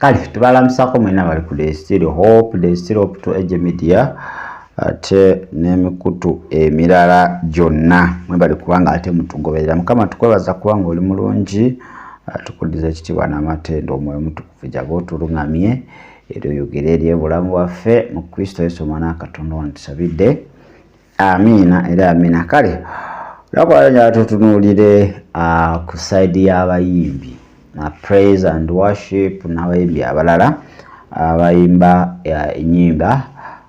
kale tubalamusako mwena bali ku The Still Hope to Age Media ate n'emikutu emirala gyonna mwe bali kubanga ate mutugoberera. Mukama tukwebaza kubanga oli mulungi, tukudiza ekitiibwa n'amatendo omwoyo mutukuvu jaga otulungamye era oyogere eri obulamu bwaffe mu Kristo Yesu omwana wa Katonda wantusabidde, amiina era amiina. Kale nakwalanya tutunuulire ku saidi y'abayimbi na praise and worship n'abayimbi abalala abayimba ennyimba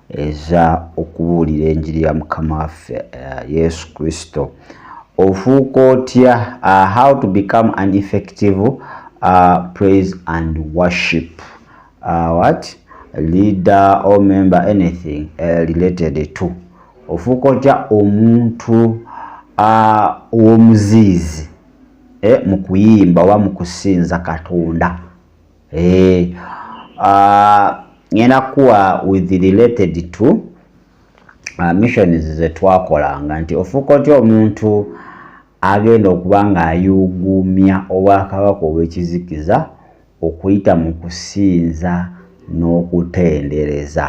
eza okubuulira enjiri ya Mukama waffe Yesu Kristo. Ofuuka otya? How to become an effective praise and worship leader or member, anything related to. Ofuuka otya omuntu omuziizi mu kuyimba oba mu kusinza Katonda? Ngenda kuwa with related to missions ze twakolanga nti ofuuka otya omuntu agenda okuba ng'ayuguumya obwakabaka obw'ekizikiza okuyita mu kusinza n'okutendereza.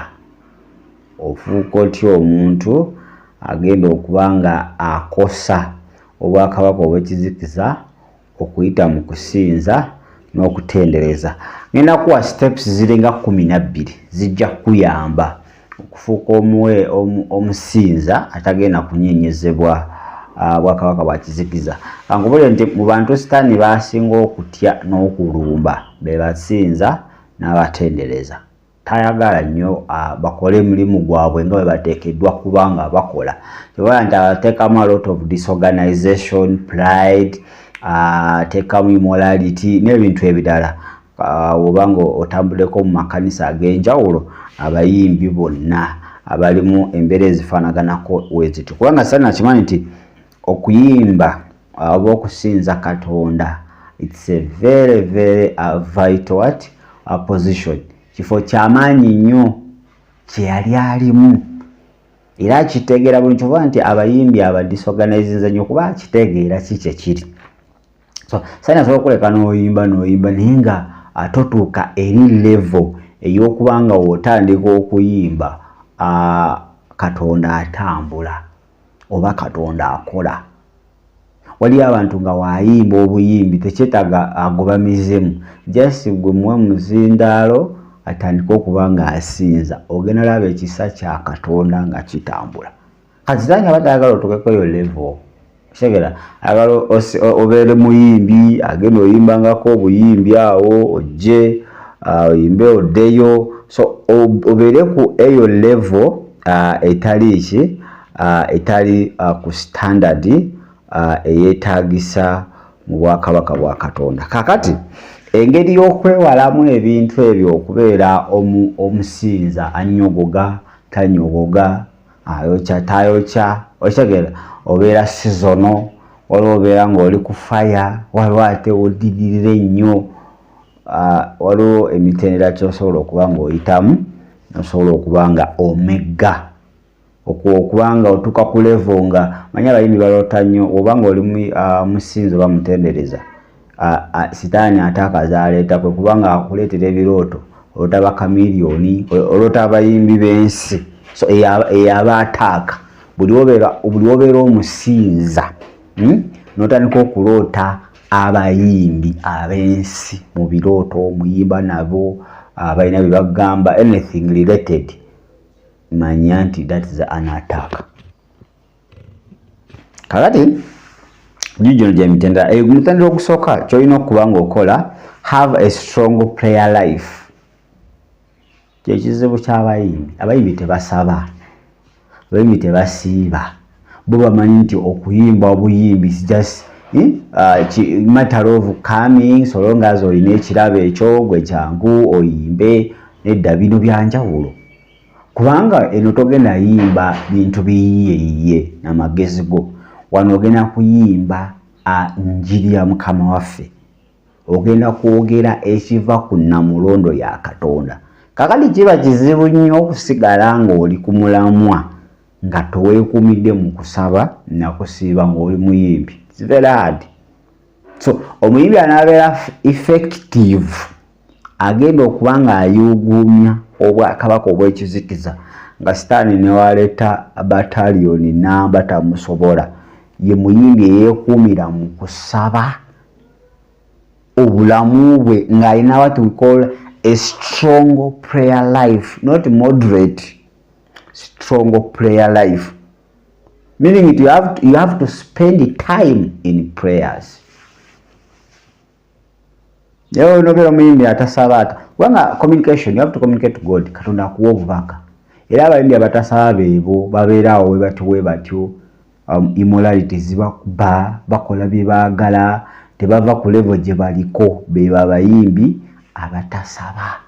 Ofuuka otya omuntu agenda okuba nga akosa obwakabaka obw'ekizikiza okuyita mu kusinza n'okutendereza. Ngenda kuwa steps zirenga 12 zijja kuyamba okufuuka omusinza atagenda kunyeenyezebwa bwakabaka bwa kizikiza. Kangubule nti mu bantu Sitaani basinga okutya n'okulumba be basinza n'abatendereza. Tayagala nnyo bakole mulimu gwabwe nga bwe bateekeddwa kubanga bakola. Tewala nti abateekamu a lot of disorganization, pride, teekamu immorality n'ebintu ebirala. Obanga otambuleko mu makanisa ag'enjawulo, abayimbi bonna abalimu embeera ezifaanaganako wezityo. Kubanga Sitaani akimanyi nti okuyimba oba okusinza Katonda, it's a very vital position. Kifo ky'amaanyi nnyo kye yali alimu era kitegeera bulungi kuba nti abayimbi abadisorganizinze nnyo kuba kitegeera kiki ekiri. So Sitaani asobola okuleka n'oyimba naye nga atotuuka eri level ey'okuba nga w'otandika okuyimba Katonda atambula oba Katonda akola. Waliyo abantu nga waayimba obuyimbi tekyetaaga agobamizemu, just gwe muwe muzindaalo atandika okuba nga asinza, ogenda laba ekisa kya Katonda nga kitambula. Kati Sitaani abadde ayagala otuukeko eyo level. Segera agala obeere muyimbi agenda oyimbangako obuyimbi awo ojje oyimbe oddeyo, so obeere ku eyo level etali ku standard eyeetaagisa mu bwakabaka bwa Katonda. Kakati engeri y'okwewalamu ebintu ebyo okubeera omusinza annyogoga tanyogoga, ayokya tayokya, okitegeera obeera sezono, waliwo obeera ng'oli ku faya, waliwo ate oddiririra ennyo, waliwo emitendera ky'osobola okuba ng'oyitamu, osobola okuba nga omegga, okuba nga otuuka ku level nga manyi abayimbi baloota nnyo oba ng'oli musinzi oba mutendereza. Sitaani ate akazaaleeta kwe kuba nga akuleetera ebirooto, oloota bakamiliyoni, oloota abayimbi b'ensi, so eyaba ataaka. Buli obeera omusinza n'otandika okuloota abayimbi ab'ensi mu birooto, omuyimba nabo balina bye bagamba, anything related, manya nti that is an attack. Kakati gino gye mitendera. Omutendera ogusooka ky'olina okuba ng'okola, have a strong prayer life. Ky'ekizibu ky'abayimbi. Abayimbi tebasaba, abayimbi tebasiiba. Bo bamanyi nti okuyimba obuyimbi just matter of coming, so long as olina ekirabo ekyo gwe kyangu oyimbe, nedda bino byanjawulo. Kubanga eno togenda yimba bintu biyiye n'amagezi go. Wano ogenda kuyimba njiri ya Mukama waffe. Ogenda kwogera ekiva ku Namulondo ya Katonda. Kakati kiba kizibu nnyo okusigala ng'oli ku mulamwa nga toweekumidde mu kusaba na kusiiba ng'oli muyimbi. It's very hard. So omuyimbi anaabeera effective agenda okuba ng'ayuuguumya obwakabaka obw'ekizikiza nga Sitaani ne waleeta bataliyoni namba tamusobola. Ye muyimbi eyeekuumira mu kusaba obulamu bwe ng'alina what we call a strong prayer life, not moderate, strong prayer life. Meaning it, you have to spend time in prayers. Yo nogera muyimbi atasaba ata. Kubanga communication, you have to communicate to God. Katonda akuwa obubaka. Era abayimbi abatasaba beebo babeeraawo we batyo immorality zibakuba bakola bye baagala tebava ku level gye baliko beba abayimbi abatasaba.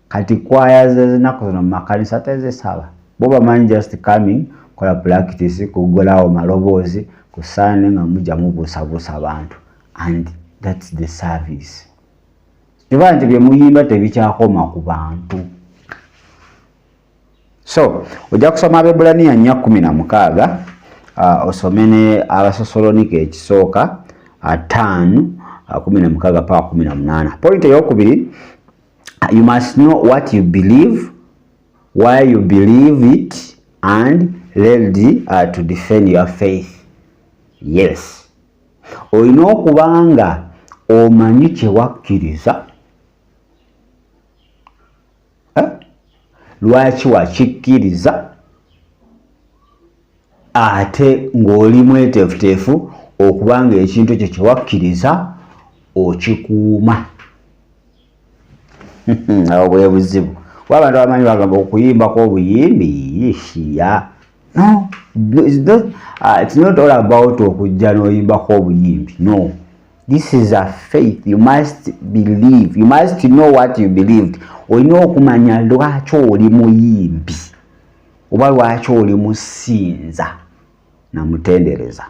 Kati kwaya z'ennaku zino mu makanisa tezisaba. Bo bamanyi just coming kola practice kugolawo maloboozi ku Sunday nga mujja mubuusabuusa abantu, and that's the service. Kiva nti bye muyimba tebikyakoma ku bantu. So ojja kusoma Abaebbulaniya 4:16 osome ne Abasosolonike ekisooka 5:16 paka 18. Point eyokubiri, you must know what you believe, why you believe it, and ready to defend your faith. Yes, olina okubanga omanyi kye wakkiriza, lwaki wakikkiriza, ate ng'oli mweteefuteefu okubanga ekintu kye kyewakkiriza okikuuma. Awo bwe buzibu. Abantu abamanyi bagamba okuyimbako obuyimbi yishiya. No, it's not all about okujja n'oyimbako obuyimbi. No, this is a faith. You must believe. You must know what you believed. Olina okumanya lwaki oli muyimbi oba lwaki oli musinza namutendereza.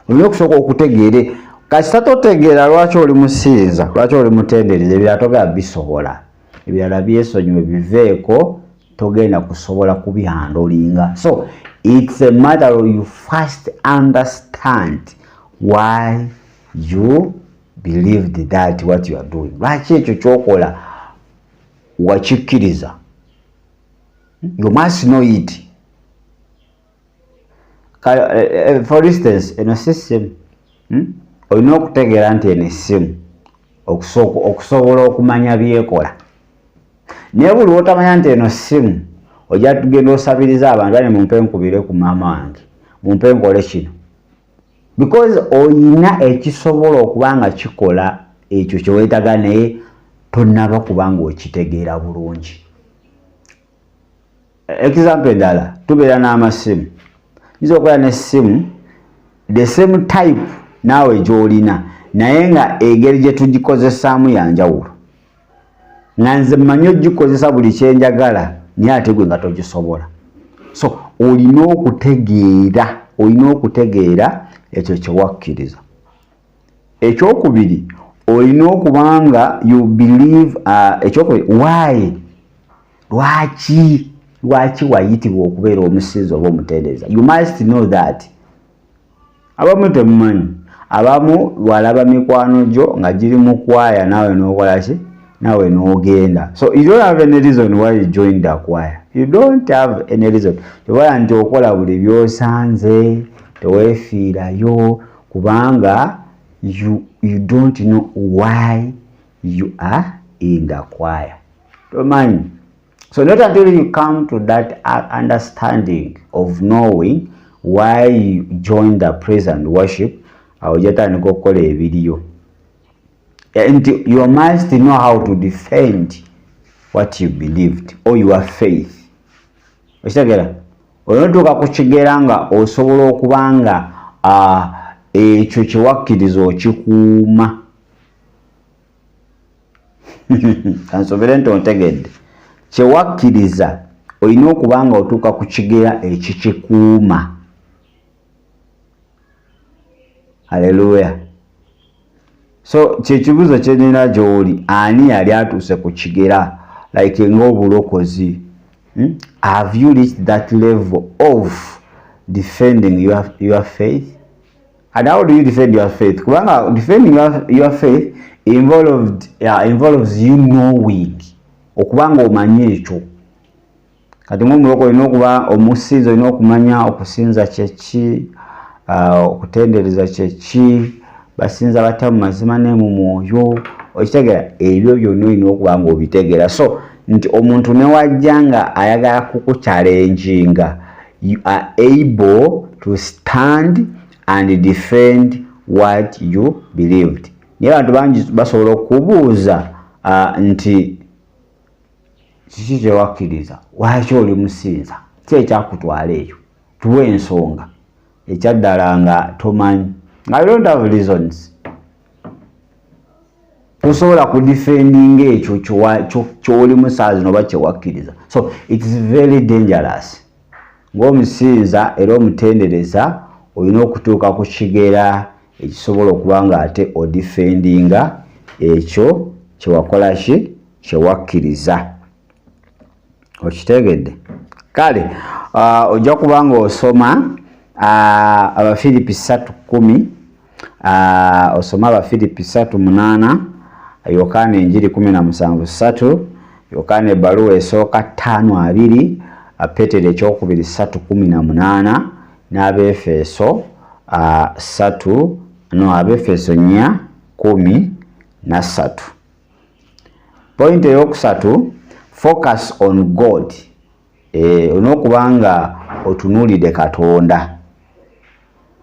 Olina okusooka okutegeere. Kasita totegeera lwaki oli musinza, lwaki oli mutendereza, ebirala togenda bisobola. Ebirala byesonyiwe biveeko, togenda kusobola kubyandolinga. So it's a matter of you first understand why you believed that what you are doing. Lwaki ekyo kyokola wakikkiriza. You must know it. For instance, eno system, olina okutegeera nti eno essimu okusobola okumanya byekola. Naye buli lw'otamanya nti eno ssimu ojja tugenda osabiriza abantu bane mumpe nkubire ku maama wange, mumpe nkole kino, because olina ekisobola okuba nga kikola ekyo kye weetaga naye tonnaba kubanga okitegeera bulungi. Example endala, tubeera n'amasimu. Nyiza okubeera n'essimu the same type naawe gy'olina naye nga engeri gye tugikozesaamu ya njawulo. Nga nze mmanyi ogikozesa buli kyenjagala naye ate gwe nga togisobola. So olina okutegeera ekyo kye wakkiriza. Ekyokubiri, olina okuba nga you believe ekyokubiri, why, lwaki wayitibwa okubeera omusinzi oba omutendereza. You must know that. Abamu temumanyi, abamu walaba mikwano gyo nga giri mu kwaya naawe n'okola ki, naawe n'ogenda. So you don't have any reason why you joined the choir. You don't have any reason. Tewala nti okola buli byosanze, teweefiirayo, kubanga you don't know why you are in the choir. Tomanyi. So not until you come to that understanding of knowing why you join the praise and worship, awojatandika okukola ebiriyo. And you must know how to defend what you believed or your faith. Okitegera? Olwotuuka ku kigera nga osobola okubanga ekyo kye wakkiriza okikuuma. Kansobere nti ontegedde. Kye wakkiriza olina okuba nga otuuka ku kigera ekikikuuma. Hallelujah. So kyekibuuzo kye nina gy'oli, ani yali atuuse ku kigera like ng'obulokozi? Have you reached that level of defending your faith? And how do you defend your faith? Kubanga defending your faith involves you knowing, okubanga omanyi ekyo. Kati ng'omuloko olina okuba omusinzi, olina okumanya okusinza kyeki, okutendereza kyeki, basinza batya mu mazima ne mu mwoyo, okitegeera ebyo byonna olina okuba nga obitegeera. So nti omuntu ne wajja nga ayagala kukuchallenginga, you are able to stand and defend what you believed. Naye abantu bangi basobola okubuuza nti kiki kye wakkiriza, lwaki oli musinza, ki ekyakutwala eyo, tuwa ensonga. Ekyaddala nga tomanyi, nga you don't have reasons, tosobola kudefendinga ekyo ky'oli musaazi noba kye wakkiriza. So it is very dangerous. Ng'omusinza era omutendereza olina okutuuka ku kigera ekisobola okuba nga ate odefendinga ekyo kye wakola ki, kye wakkiriza. Okitegedde? Kale ojja kuba nga osoma Abafilipi 3:10, osoma Abafilipi 3:8, Yokaana enjiri 17:3, Yokaana ebbaluwa esooka 5:2, Peetero ekyokubiri 3:18, n'Abefeso 4:13. Point eyokusatu, focus on God. Olina okuba nga otunuulidde Katonda.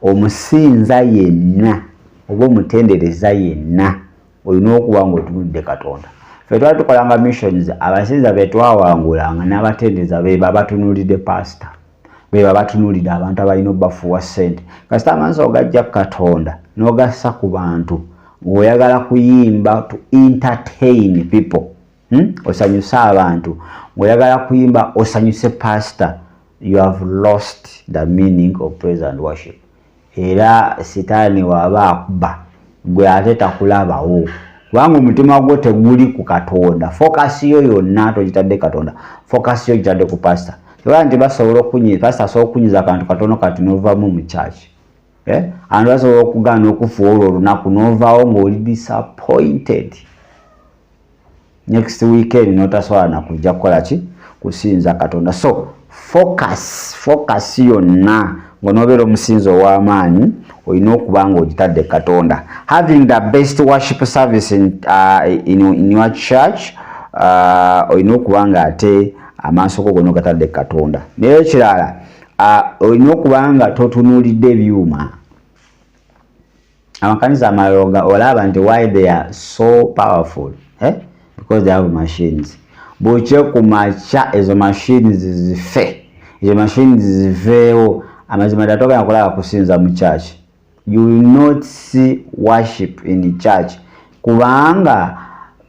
Omusinza yenna oba omutendereza yenna olina okuba nga otunuulidde Katonda. Ffe twali tukolanga missions, abasinza be twawangulanga n'abatendereza be babatunuulidde pastor, be babatunuulidde abantu abalina obbafuwa ssente. Kasita amaaso ogajja Katonda n'ogassa ku bantu, ng'oyagala kuyimba to entertain people, osanyuse abantu, ng'oyagala kuyimba osanyuse pastor, you have lost the meaning of praise and worship. Era sitaani waba akuba gwe ate takulabawo, kubanga omutima gwo teguli ku Katonda. Focus yo yonna togitadde Katonda, focus yo gitadde ku pastor. Tebala nti basobola okunyiza, pastor asobola okunyiza akantu katono kati n'ovaamu mu church. Abantu basobola okugaana okufuula olwo olunaku n'ovaawo ng'oli disappointed. Next weekend n'otasobola na kujja kukola ki? Kusinza Katonda. So focus yonna ng'onobeera omusinzi ow'amaanyi olina okuba nga ogitadde Katonda. Having the best worship service in your church, olina okuba nga ate amaaso go gonna ogatadde Katonda. Naye ekirala, olina okuba nga totunuulidde ebyuma. Amakanisa amalala olaba nti why they are so powerful, because they have machines. Bw'okye ku makya ezo machines zife, ezo machines ziveewo, amazima ddala togenda kulaba kusinza mu church. You will not see worship in the church, kubanga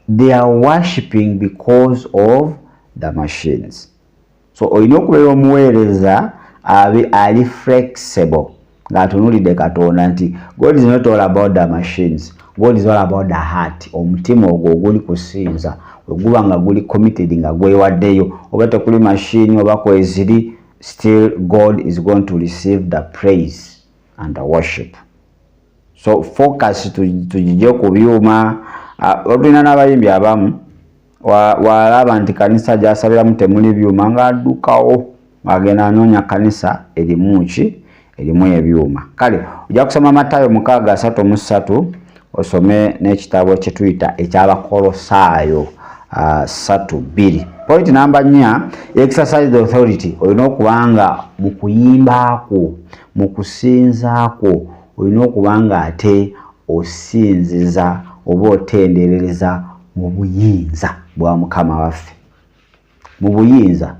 they are worshiping because of the machines. So olina okubeera omuweereza ali flexible, ng'atunuulidde Katonda nti God is not all about the machines, God is all about the heart. Omutima ogwo oguli kusinza oguba nga guli committed, nga gwewaddeyo, oba tekuli machine oba kweziri, still God is going to receive the praise and the worship. So focus tujije ku byuma. Olina n'abayimbi abamu walaba nti kanisa gyasabiramu temuli byuma, ng'addukawo ng'agenda anoonya kanisa erimu ebyuma. Kale ojja kusoma Matayo 6:33, osome n'ekitabo kye tuyita eky'Abakolosaayo 3:2. Point number 4, exercise the authority. Olina okuba nga mu kuyimbaako, mu kusinzaako, olina okuba nga ate osinziza oba otenderereza mu buyinza bwa Mukama waffe. Mu buyinza.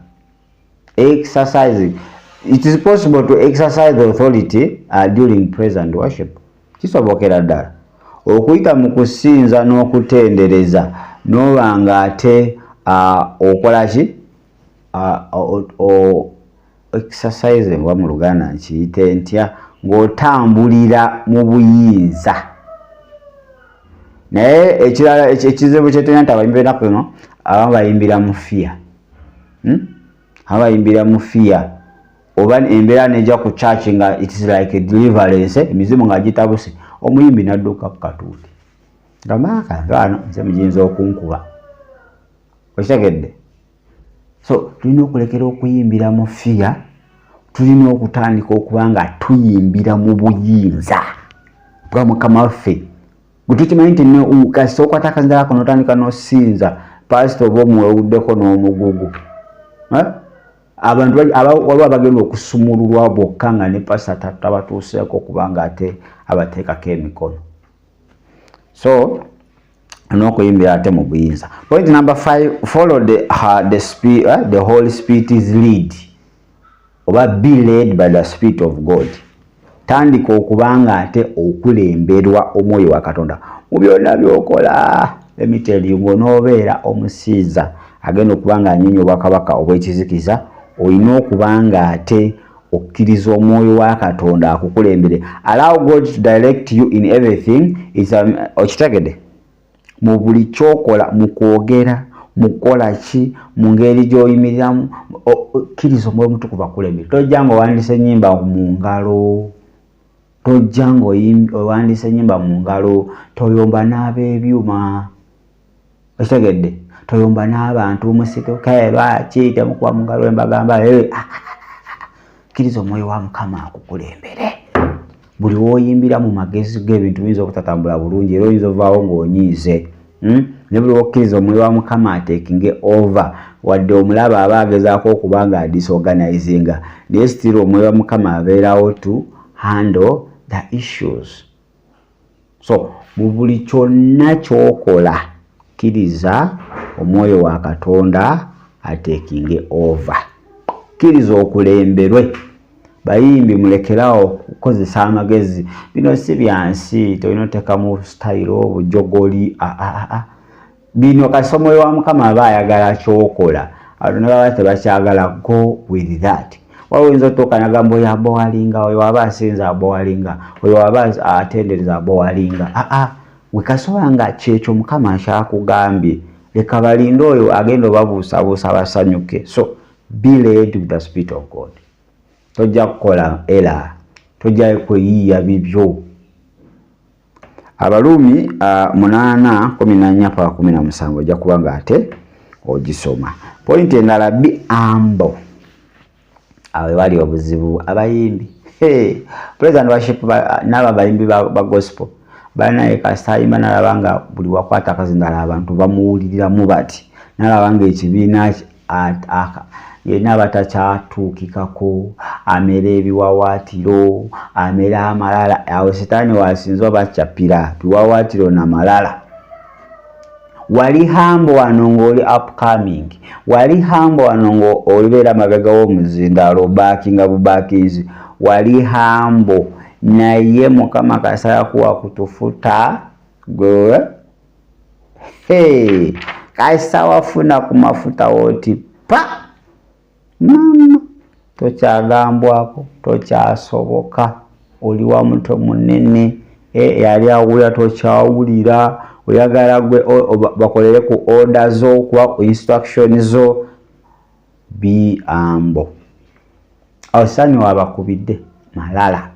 Exercising. It is possible to exercise the authority during praise and worship. Kisobokera ddala okuyita mu kusinza n'okutendereza n'oba nga ate okola ki? Exercising wa mu Luganda nkiyite ntya? Ng'otambulira mu buyinza. Naye ekirala ekizibu kye tulina nti abayimbi b'ennaku zino abamu bayimbira mu fear. Abayimbira mu fear. Oba embeera nejja ku church nga it is like a deliverance, emizimu nga gitabuse, omuyimbi n'adduka ku katuuti. Gamaka ngano nze mujinza okunkuba okitegedde. So tulina okulekera okuyimbira mu fiya, tulina okutandika okuba nga tuyimbira mu buyinza bwa Mukama waffe. Gwe tukimanyi nti kasita okwata akazinda kako n'otandika n'osinza pasita oba omuwewuddeko n'omugugu. Abantu waliwo abagenda okusumululwa bokka nga ne pasita tabatuuseeko kubanga ate abateekako emikono. So n'okuyimbira ate mu buyinza. Point number 5, follow the Holy Spirit's lead, oba be led by the Spirit of God. Tandika okubanga ate okulemberwa omwoyo wa Katonda mu byonna byokola. Let me tell you, ng'onoobeera omusiiza agenda okubanga anyonyi obwakabaka obw'ekizikiza, olina okubanga ate okkiriza omwoyo wa Katonda akukulembere. Allow God to direct you in everything. Okitegedde mu buli kyokola, mu kwogera, mu kukola ki, mu ngeri gy'oyimiriramu, okkiriza omwoyo omutukuvu akulembere. Tojja ng'owandiisa ennyimba mu ngalo, tojja ng'owandiisa ennyimba mu ngalo, toyomba n'ab'ebyuma. Okitegedde? Toyomba n'abantu musiko lwaki temukuba mu ngalo embagamba. Kkiriza omwoyo wa Mukama akukulembere. Buli w'oyimbira mu magezi g'ebintu biyinza obutatambula bulungi, era oyinza ovaawo ng'onyiize. Ne buli w'okkiriza omwoyo wa Mukama ateekinge over, wadde omulaba aba agezaako okuba nga disorganizinga, naye still omwoyo wa Mukama abeerawo to handle the issues. So mu buli kyonna ky'okola, kkiriza omwoyo wa Katonda ateekinge over. Kkiriza okulemberwe. Bayimbi mulekerawo kukozesa amagezi. Bino si byansi, tolina oteekamu style bujogoli. Bino kasita omwoyo wa Mukama aba ayagala kyokola, abantu ne baba tebakyagala, go with that. Waliwo oyinza otuuka n'agamba oyo abowalinga, oyo aba asinza abowalinga, oyo aba atendereza abowalinga. We kasobola nga kyekyo Mukama akyakugambye, leka balinde oyo agenda obabuusabuusa basanyuke. So be led with the Spirit of God. Tojja kukola era, tojja kweyiiya bibyo. Abalumi 8:14-17 ojja kuba nga ate ogisoma. Point endala, be humble. Awe bali obuzibu abayimbi. Praise and worship n'aba bayimbi ba gospel banaye kasita ayimba n'alaba nga buli wakwata akazindala abantu bamuwuliriramu bati, n'alaba nga ekibiina yenna abatakyatuukikako, amera ebiwawaatiro, amera amalala, awo sitaani wasinza obakyapira biwawaatiro n'amalala. Wali hambo wano ng'oli upcoming, wali hambo wano ng'olibeera mabega w'omuzindaalo obaakinga bubaakinzi, wali hambo naye Mukama kasita yakuwa kutufuta gwe kasita wafuna ku mafuta woti pa mama tokyagambwako, tokyasoboka, oli wa muto munene, yali awulira tokyawulira, oyagala gwe bakolere ku order zo, kuba instruction zo. Be humble. Osanyi wabakubidde malala.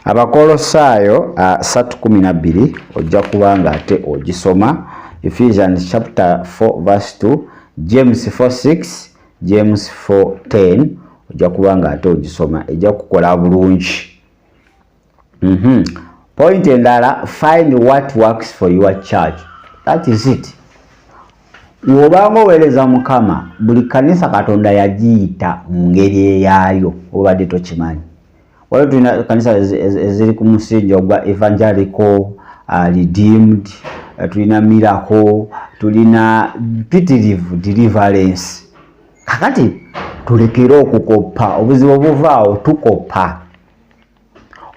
Abakolosaayo 3:12 ojja kuba nga ate ogisoma. Ephesians chapter 4 verse 2, James 4:6, James 4:10 ojja kuba nga ate ogisoma, ejja kukola bulungi. Point endala, find what works for your church. That is it. Wobanga oweereza Mukama, buli kanisa Katonda yagiyita mu ngeri eyaayo, obadde tokimanyi. Waliwo tulina kanisa eziri ku musingi ogwa evangelical, redeemed, tulina miracle, tulina pititive deliverance. Kakati tulekere okukoppa, obuzibu obuvaawo tukoppa.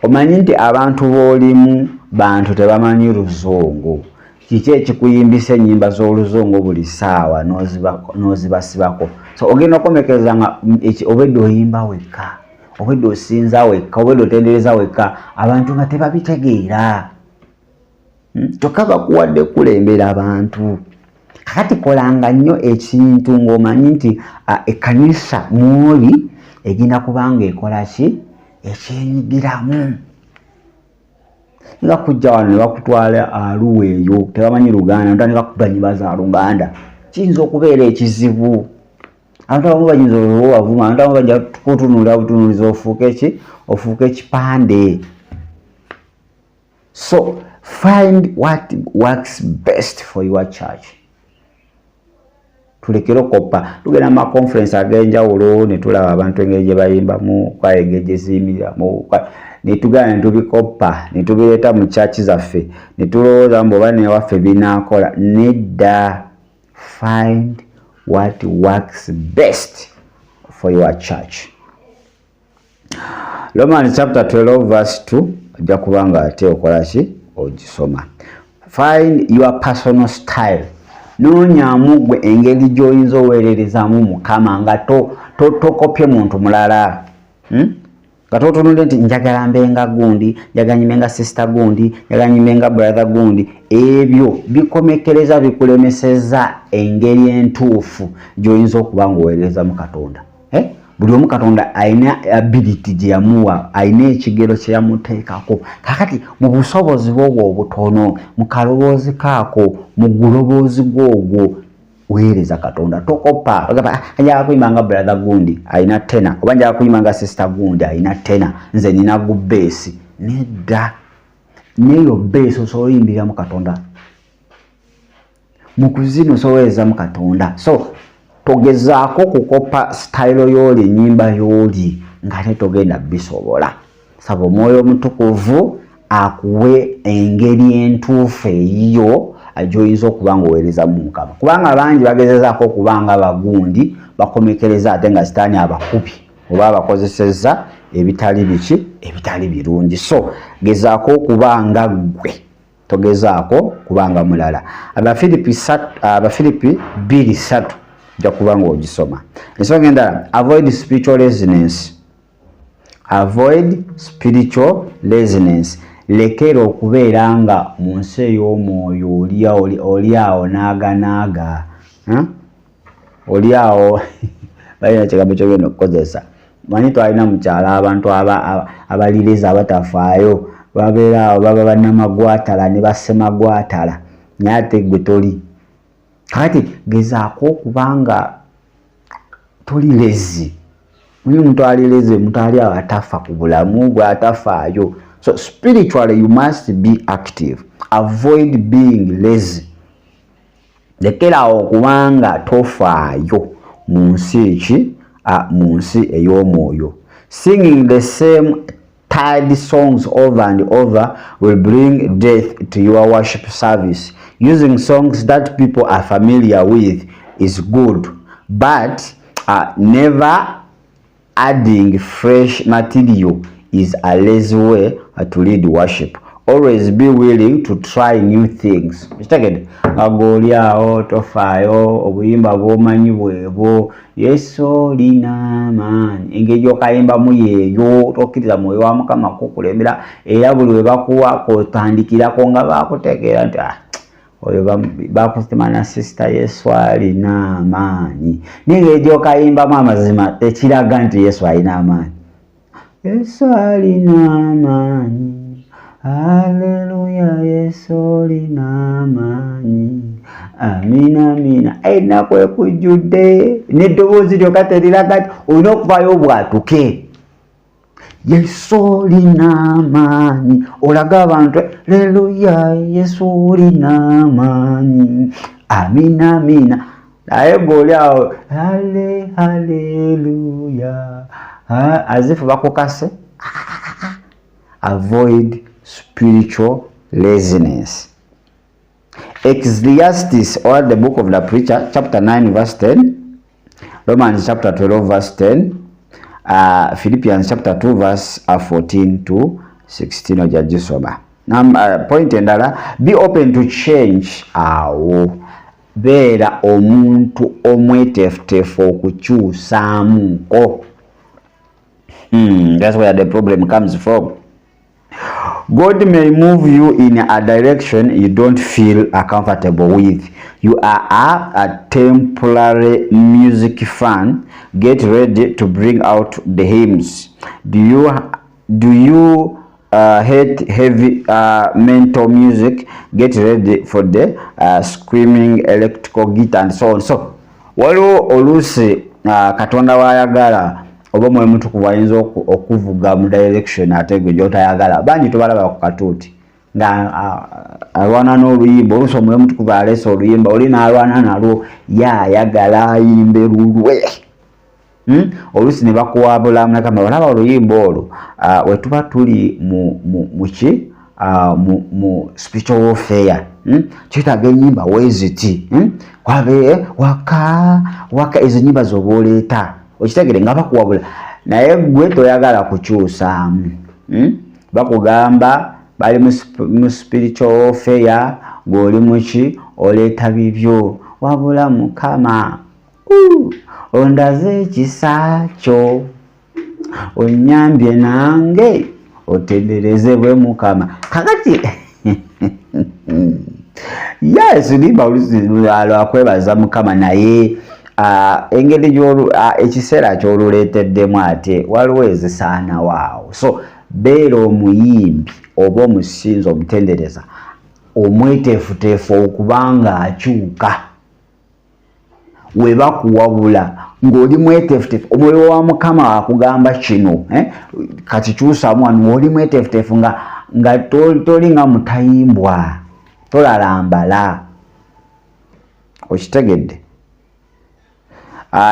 Omanyi nti abantu b'olimu bantu tebamanyi Luzungu. Kiki ekikuyimbisa ennyimba z'Oluzungu buli ssaawa n'ozibasibako? So ogenda okomekereza nga obwedde oyimba wekka, obwedde osinza wekka, obwedde otendereza wekka, abantu nga tebabitegeera. Kyokka bakuwadde kulembera abantu. Kakati kolanga nnyo ekintu ng'omanyi nti ekkanisa mw'oli egenda kubanga ekola ki? ekyenyigiramu. Nga kujja wano ne bakutwala Arua eyo tebamanyi Luganda ntandika kubanyibaza Luganda kiyinza okubeera ekizibu. Abantu abamu bayinza obwavuma, abantu abamu bajja kutunulira butunulizi ofuuka ekipande. So find what works best for your church. Tulekera okoppa tugenda mu conference ag'enjawulo ne tulaba abantu engeri gye bayimbamu kwa engeri gye ziyimiriramu ne tugenda ne tubikoppa ne tubireeta mu church zaffe ne tulowooza mbu oba newaffe binaakola. Nedda. Find what works best for your church. Romans chapter 12 verse 2 ajja kubanga ate okola ki ogisoma. Find your personal style. Noonyaamu gwe engeri gy'oyinza oweererezaamu Mukama nga tokopye muntu mulala. Nga totunulira nti njagala mbenga gundi, njagala nyimenga sister gundi, njagala nyimenga brother gundi. Ebyo bikomekereza bikulemeseza engeri entuufu gy'oyinza okuba ng'oweererezaamu Katonda. Buli omu Katonda alina ability gye yamuwa, alina ekigero kye yamuteekako. Kakati mu busobozi bw'obwo obutono, mu kaloboozi kaako, mu guloboozi gw'ogwo weereza Katonda. Tokopa njagala kuyimba nga brother gundi alina tena, oba njagala kuyimba nga sister gundi alina tena, nze nina gu beesi. Nedda. Neyo beesi osobola oyimbiramu Katonda. Mu kuzina osobola oweerezaamu Katonda. So togezaako kukopa style y'oli, ennyimba y'oli ng'ate togenda bisobola. Saba Omwoyo Omutukuvu akuwe engeri entuufu eyiyo gy'oyinza okuba ng'oweerezaamu Mukama. Kubanga bangi bagezezaako okuba nga bagundi bakomekereza ate nga Sitaani abakubi oba abakozesezza ebitali biki, ebitali birungi. So gezaako okuba nga ggwe, togezaako kuba nga mulala. Abafilipi 2:3 ojja kuba ng'ogisoma. Ensonga endala, avoid spiritual laziness. Avoid spiritual laziness. Lekera okubeera nga mu nsi ey'omwoyo oli awo naaga. Oli awo balina ekigambo kyogenda okukozesa. Manyi twalina mukyala abantu abaliriza abatafaayo babeera awo baba bannamagwatala ne bassemagwatala naye ate gwe toli. Kati gezaako okubanga toli lezi. Muli muntu ali lezi, muntu ali awo atafa ku bulamu gwe atafaayo. So spiritually you must be active. Avoid being lazy. Lekera okubanga tofaayo mu nsi eki, mu nsi ey'omwoyo. Singing the same tired songs over and over will bring death to your worship service. Using songs that people are familiar with is good, but never adding fresh material is a lazy way to lead worship. Always be willing to try new things. Agoli awo tofaayo obuyimba bw'omanyi bwebwo Yesu olina amaanyi. Engeri gy'okayimbamu yeeyo tokkiriza Mwoyo wa Mukama kukulembera era buli we bakuwa kotandikirako nga bakutegeera nti oyo bakusimana sister Yesu alina amaanyi. N'engeri gy'okayimbamu amazima ekiraga nti Yesu alina amaanyi. Yesu alina amaanyi. Haleluya, Yesu olina amaanyi. Amina amina. Ennaku ekujjudde n'eddoboozi lyokka teriraga nti olina okuvaayo bwatuke. Yesu olina amaanyi. Olaga abantu haleluya, Yesu olina amaanyi. Amina amina. Naye g'oli awo haleluya as if bakukase. Avoid spiritual laziness. Ecclesiastes, or the book of the preacher, chapter 9 verse 10, Romans chapter 12 verse 10, Philippians chapter 2 verse 14 to 16 ojagisoma. Point endala, be open to change. Beera omuntu omweteefuteefu okukyusaamuko. That's where the problem comes from. God may move you in a direction you don't feel comfortable with. You are a temporary music fan. Get ready to bring out the hymns. Do you Do you hate heavy mental music? Get ready for the screaming electrical guitar and so on. So waliwo oluusi Katonda wayagala oba mwe mutukuvu ayinza okuvuga mu direction ate gwe gy'otayagala. Bangi tobalaba ku katuuti nga alwana n'oluyimba, oluusi omwoyo mutukuvu aleese oluyimba oli n'alwana nalwo yayagala ayimbe lulwe. Oluusi ne bakuwabula munakama olaba oluyimba olwo we tuba tuli mu spiritual warfare. Kyetaaga ennyimba weeziti kwabe waka ezo nnyimba zoba oleeta okitegere nga bakuwabula naye gwe toyagala kukyusaamu. Bakugamba bali mu spiritual warfare ng'oli muki oleeta bibyo wabula Mukama ondaze ekisa kyo onnyambye nange otenderezebwe Mukama. Kakati yes limba lwakwebaza Mukama naye engeri ekiseera ky'oluleeteddemu ate waliwo ezisaana waawo. So beera omuyimbi oba omusinzi omutendereza omweteefuteefu okubanga akyuka we bakuwabula ng'oli mweteefuteefu omwoyo wa Mukama akugamba kino kati kyusaamu wano ng'oli mweteefuteefu nga toli nga mutayimbwa tolalambala. Okitegedde?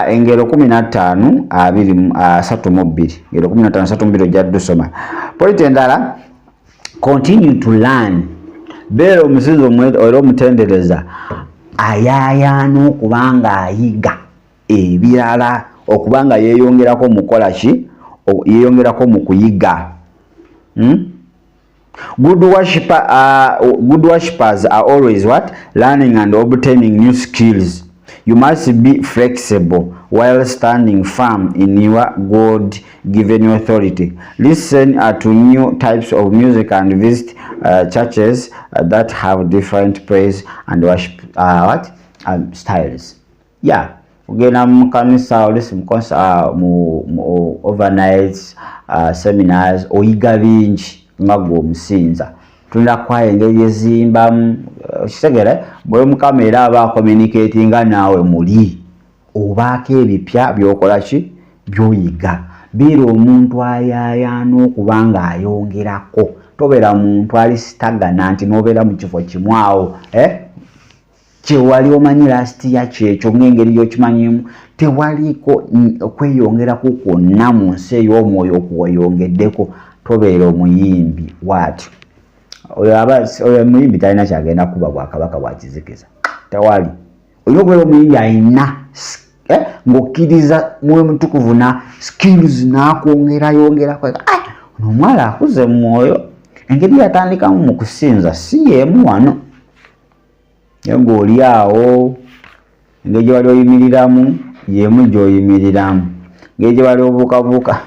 Engero 15:32 engero 15:32 ojja ddusoma. Pointi endala, continue to learn. Beera omusinzi era omutendereza ayaayaana okubanga ayiga ebirala okubanga yeeyongerako mukola ki yeeyongerako mu kuyiga. Good worshippers are always what? Learning and obtaining new skills. You must be flexible while standing firm in your God-given authority. Listen to new types of music and visit churches that have different praise and worship styles. Yeah, ugenda mu kanisa oluusi mu overnight seminars oyiga bingi nga gwe omusinza. Tulina kwaya engeri ezimbamu kitegere bwe Mukama era aba communicatinga naawe muli obaako ebipya byokola ki byoyiga. Beera omuntu ayaayaana okubanga ayongerako. Tobeera muntu alisitagana nti n'obeera mu kifo kimu awo kyewali omanyi lasitiya kyekyo ng'engeri y'okimanyimu tewaliko okweyongerako kwonna mu nsi ey'omwoyo okuweyongeddeko. Tobeera omuyimbi bw'atyo. Oyo muyimbi talina kyagenda kuba bwakabaka bwa kizikiza tewali. Olina okubeera omuyimbi alina ng'okkiriza mwoyo mutukuvu na skills n'akwongerayongerako. Ono omuwala akuze mu mwoyo. Engeri yatandikamu mu kusinza si yeemu wano naye ng'oli awo engeri gye wali oyimiriramu yeemu gy'oyimiriramu engeri gye wali obuukabuuka.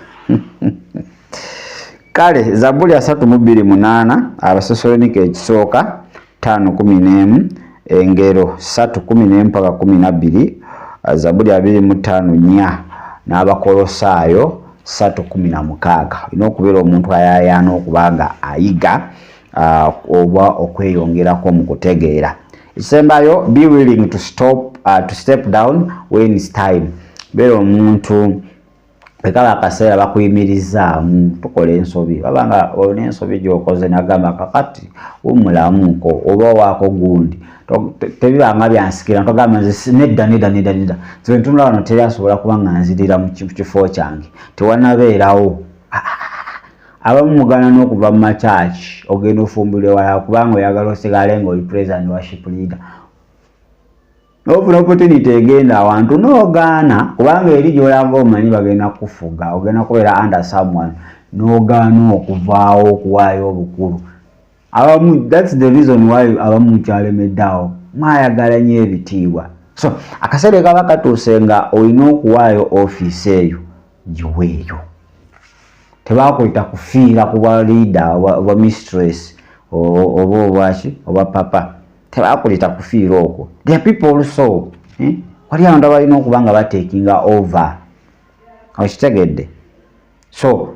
Kale Zabbuli 3:8 Abasessalonike ekisooka 5:11 engero 3:11 mpaka 12 Zabbuli 2:5 n'Abakolosaayo 3:16. Olina okubeera omuntu ayaayaana okubanga ayiga oba okweyongerako mu kutegeera. Ekisembayo, be willing to step down when it's time. Beera omuntu ekaba akaseera bakuyimirizaamu tukola ensobi babanga olina ensobi gy'okoze nagamba kakati wumulamuko oba waako gundi tebibanga byansikira ntogamba nze nedda ntunula wano teri asobola kuba nga nzirira mu kifo kyange tewanabeerawo. Abamu mugana n'okuva mu makyaki ogenda ofumbulira wala kubanga oyagala osigale ng'oli praise and worship leader. N'ofuna opportunity egenda awantu n'ogaana kubanga eri gy'olanga omanyi bagenda kufuga ogenda kubeera under someone n'ogaana okuvaawo okuwaayo obukulu. Abamu that's the reason why abamu mukyalemedde awo mwayagala nnyo ebitiibwa. So akaseera kaba katuuse nga olina okuwaayo ofiisi eyo giweeyo. Tebakuyita kufiira ku bwa leader oba mistress oba obwaki oba papa. Tebakulita kufiira okwo. There are people also wali abantu abalina okuba nga batekinga over. Okitegedde? So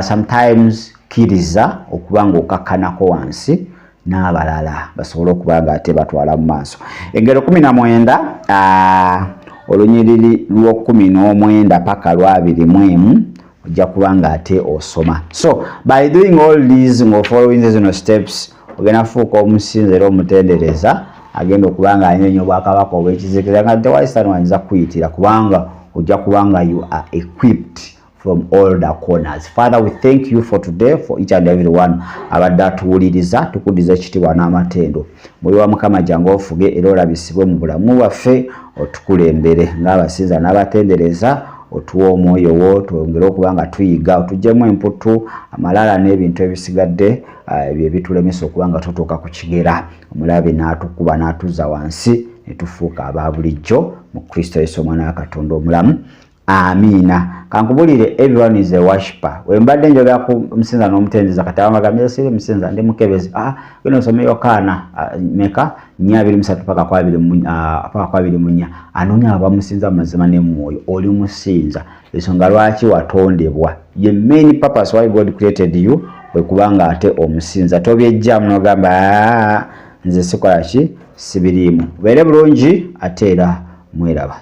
sometimes kiriza okubanga okakkanako wansi n'abalala basobole okubanga ate batwala mu maaso. Engero 19 olunyiriri lw'19 paka lw'21 ojja kubanga ate osoma. So by doing all these following these steps ogenda fuuka omusinza era omutendereza agenda okubanga anyonya obwakabaka obw'ekizikiza nga tewali sitaani wayinza kuyitira kubanga ojja kubanga you are equipped from all the corners. Father, we thank you for today, for each and every one abadde atuwuliriza tukudiza ekitiibwa n'amatendo. Muli wa Mukama jangu ofuge era olabisibwe mu bulamu bwaffe otukulembere ng'abasinza n'abatendereza otuwa omwoyo wo twongere okubanga tuyiga otuggyemu emputu amalala n'ebintu ebisigadde ebyo ebitulemesa okubanga tutuuka ku kigera omulabe n'atukuba n'atuzza wansi ne tufuuka aba bulijjo mu Kristo Yesu omwana wa Katonda omulamu. Amina. Kankubulire, everyone is a worshipper. Wembadde njogera ku musinza n'omutendeza kati abamagambye siri musinza ndi mukebezi. Gino osome Yokaana meka 2:3 paka 2:4 anonya abamusinza mazima n'emwoyo oli musinza ensonga lwaki watondebwa. Ye main purpose why God created you bwe kubanga ate omusinza tobyejjamu n'ogamba nze sikola ki sibiriimu. Beere bulungi ate era mweraba.